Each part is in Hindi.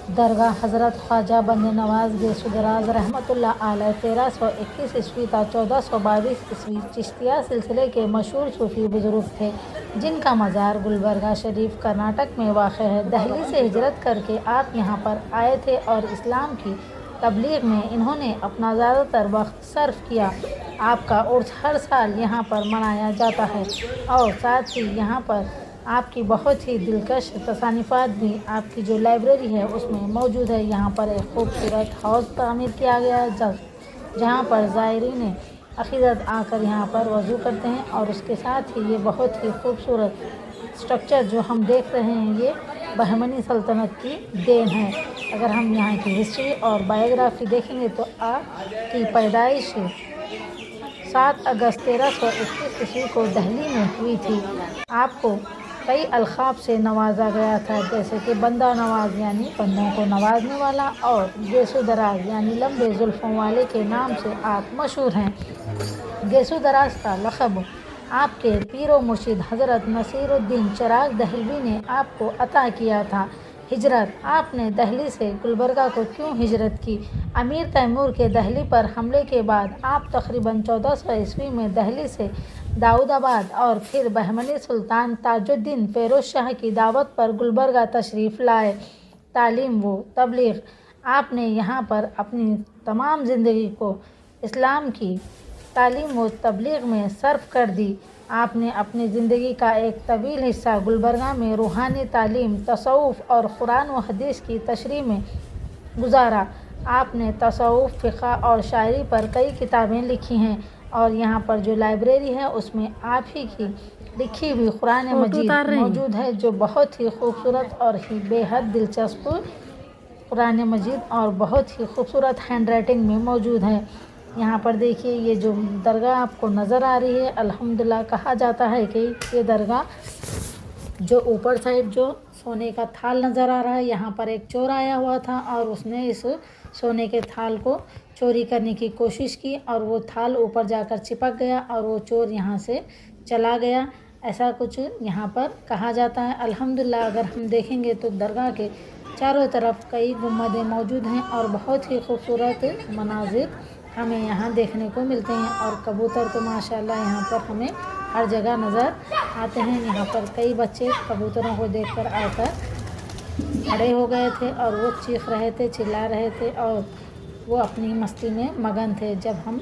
दरगाह हज़रत ख्वाजा बंद नवाज गौसुदराज रहमतुल्लाह अलैह 1321 ईस्वी ता 1422 ईस्वी चिश्तिया सिलसिले के मशहूर सूफ़ी बुज़ुर्ग थे, जिनका मज़ार गुलबर्गा शरीफ कर्नाटक में वाक़ है। दिल्ली से हिजरत करके आप यहाँ पर आए थे और इस्लाम की तबलीग में इन्होंने अपना ज़्यादातर वक्त सर्फ किया। आपका उर्स हर साल यहाँ पर मनाया जाता है और साथ ही यहाँ पर आपकी बहुत ही दिलकश तसानिफ़ात भी आपकी जो लाइब्रेरी है उसमें मौजूद है। यहाँ पर एक खूबसूरत हाउस तामीर किया गया है जहाँ पर ज़ायरीन अक़ीदत आकर यहाँ पर वज़ू करते हैं और उसके साथ ही ये बहुत ही खूबसूरत स्ट्रक्चर जो हम देख रहे हैं ये बहमनी सल्तनत की देन है। अगर हम यहाँ की हिस्ट्री और बायोग्राफी देखेंगे तो आपकी पैदाइश 7 अगस्त 1321 ईस्वी को दिल्ली में हुई थी। आपको कई अलक़ाब से नवाजा गया था, जैसे कि बंदा नवाज यानी बंदों को नवाजने वाला और गेसो दराज यानी लंबे जुल्फ़ों वाले के नाम से आप मशहूर हैं। गेसो दराज का लक़ब आपके पीरो मुर्शिद हज़रत नसीरुद्दीन चिराग दहलवी ने आपको अता किया था। हिजरत आपने दिल्ली से गुलबर्गा को क्यों हिजरत की? अमीर तैमूर के दिल्ली पर हमले के बाद आप तकरीबन 1400 ईस्वी में दिल्ली से दाऊदाबाद और फिर बहमनी सुल्तान ताजुद्दीन फ़िरोज़ शाह की दावत पर गुलबर्गा तशरीफ़ लाए। तालीम व तबलीग आपने यहाँ पर अपनी तमाम ज़िंदगी को इस्लाम की तालीम व तबलीग में सर्फ कर दी। आपने अपनी ज़िंदगी का एक तवील हिस्सा गुलबर्गा में रूहानी तालीम, तसव्वुफ़ और कुरान व हदीस की तशरीह में गुजारा। आपने तसव्वुफ़, फ़िक़्ह और शायरी पर कई किताबें लिखी हैं और यहाँ पर जो लाइब्रेरी है उसमें आप ही की लिखी हुई कुरान मजीद मौजूद है, जो बहुत ही खूबसूरत और ही बेहद दिलचस्प कुरान मजीद और बहुत ही खूबसूरत हैंड राइटिंग में मौजूद है। यहाँ पर देखिए ये जो दरगाह आपको नज़र आ रही है, अल्हम्दुलिल्लाह कहा जाता है कि ये दरगाह जो ऊपर साइड जो सोने का थाल नज़र आ रहा है, यहाँ पर एक चोर आया हुआ था और उसने इस सोने के थाल को चोरी करने की कोशिश की और वो थाल ऊपर जाकर चिपक गया और वो चोर यहाँ से चला गया, ऐसा कुछ यहाँ पर कहा जाता है। अल्हम्दुलिल्लाह अगर हम देखेंगे तो दरगाह के चारों तरफ कई गुंबदें मौजूद हैं और बहुत ही खूबसूरत मनाजिर हमें यहाँ देखने को मिलते हैं और कबूतर तो माशाल्लाह यहाँ पर हमें हर जगह नज़र आते हैं। यहाँ पर कई बच्चे कबूतरों को देखकर आकर खड़े हो गए थे और वो चीख रहे थे, चिल्ला रहे थे और वो अपनी मस्ती में मगन थे। जब हम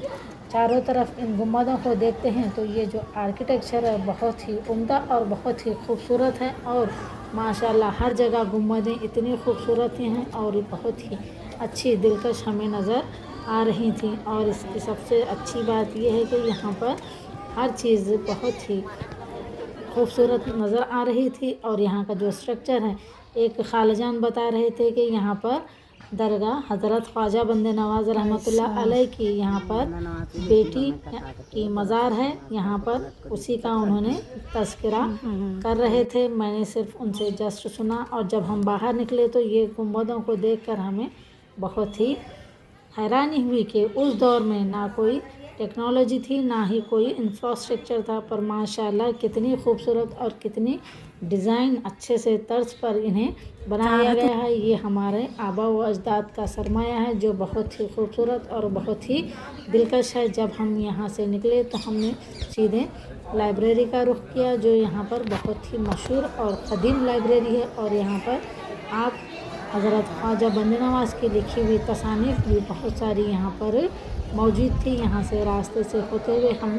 चारों तरफ इन गुंबदों को देखते हैं तो ये जो आर्किटेक्चर है बहुत ही उम्दा और बहुत ही खूबसूरत है और माशाल्लाह हर जगह गुंबदें इतनी खूबसूरत हैं और बहुत ही अच्छी दिलकश हमें नज़र आ रही थी। और इसकी सबसे अच्छी बात यह है कि यहाँ पर हर चीज़ बहुत ही खूबसूरत नज़र आ रही थी और यहाँ का जो स्ट्रक्चर है, एक खालजान बता रहे थे कि यहाँ पर दरगाह हज़रत ख्वाजा बंद नवाज रहमतुल्लाह अलैह की यहाँ पर बेटी की मज़ार है, यहाँ पर उसी का उन्होंने तज़किरा कर रहे थे। मैंने सिर्फ उनसे जस्ट सुना और जब हम बाहर निकले तो ये गुंबदों को देखकर हमें बहुत ही हैरानी हुई कि उस दौर में ना कोई टेक्नोलॉजी थी ना ही कोई इंफ्रास्ट्रक्चर था, पर माशाल्लाह कितनी खूबसूरत और कितनी डिज़ाइन अच्छे से तर्ज पर इन्हें बनाया गया है। ये हमारे आबा व अजदाद का सरमाया है जो बहुत ही खूबसूरत और बहुत ही दिलकश है। जब हम यहाँ से निकले तो हमने सीधे लाइब्रेरी का रुख किया जो यहाँ पर बहुत ही मशहूर और क़दीम लाइब्रेरी है और यहाँ पर आप हज़रत ख्वाजा बंद नवाज की लिखी हुई तसानीफ़ भी बहुत सारी यहाँ पर मौजूद थी। यहाँ से रास्ते से होते हुए हम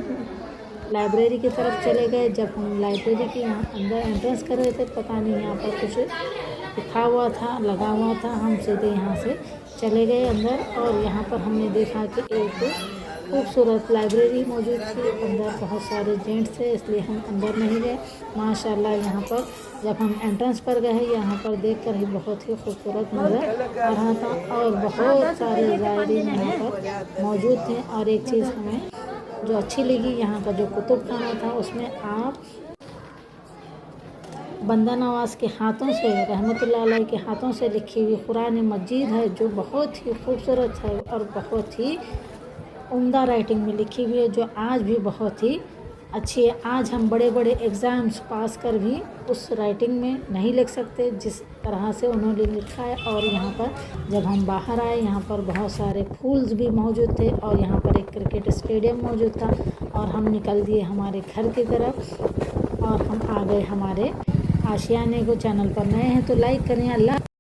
लाइब्रेरी की तरफ चले गए। जब हम लाइब्रेरी के यहाँ अंदर एंट्रेंस कर रहे थे, पता नहीं यहाँ पर कुछ लिखा हुआ था, लगा हुआ था, हम सीधे यहाँ से चले गए अंदर और यहाँ पर हमने देखा कि एक खूबसूरत लाइब्रेरी मौजूद थी। अंदर बहुत सारे जेंट्स थे इसलिए हम अंदर नहीं गए। माशाल्लाह यहाँ पर जब हम एंट्रेंस पर गए यहाँ पर देखकर ही बहुत ही खूबसूरत नज़र आ रहा था और बहुत सारे ज़ायरीन यहाँ पर मौजूद थे। और एक चीज़ हमें जो अच्छी लगी, यहाँ का जो कुतुब खाना था उसमें आप बंदा नवाज के हाथों से रहमतुल्लाह अलैह के हाथों से लिखी हुई कुरान मजीद है जो बहुत ही खूबसूरत है और बहुत ही उम्दा राइटिंग में लिखी हुई है, जो आज भी बहुत ही अच्छी है। आज हम बड़े बड़े एग्ज़ाम्स पास कर भी उस राइटिंग में नहीं लिख सकते जिस तरह से उन्होंने लिखा है। और यहाँ पर जब हम बाहर आए, यहाँ पर बहुत सारे फूल्स भी मौजूद थे और यहाँ पर एक क्रिकेट स्टेडियम मौजूद था। और हम निकल दिए हमारे घर की तरफ और हम आ गए हमारे आशियाने को। चैनल पर नए हैं तो लाइक करें। अल्लाह।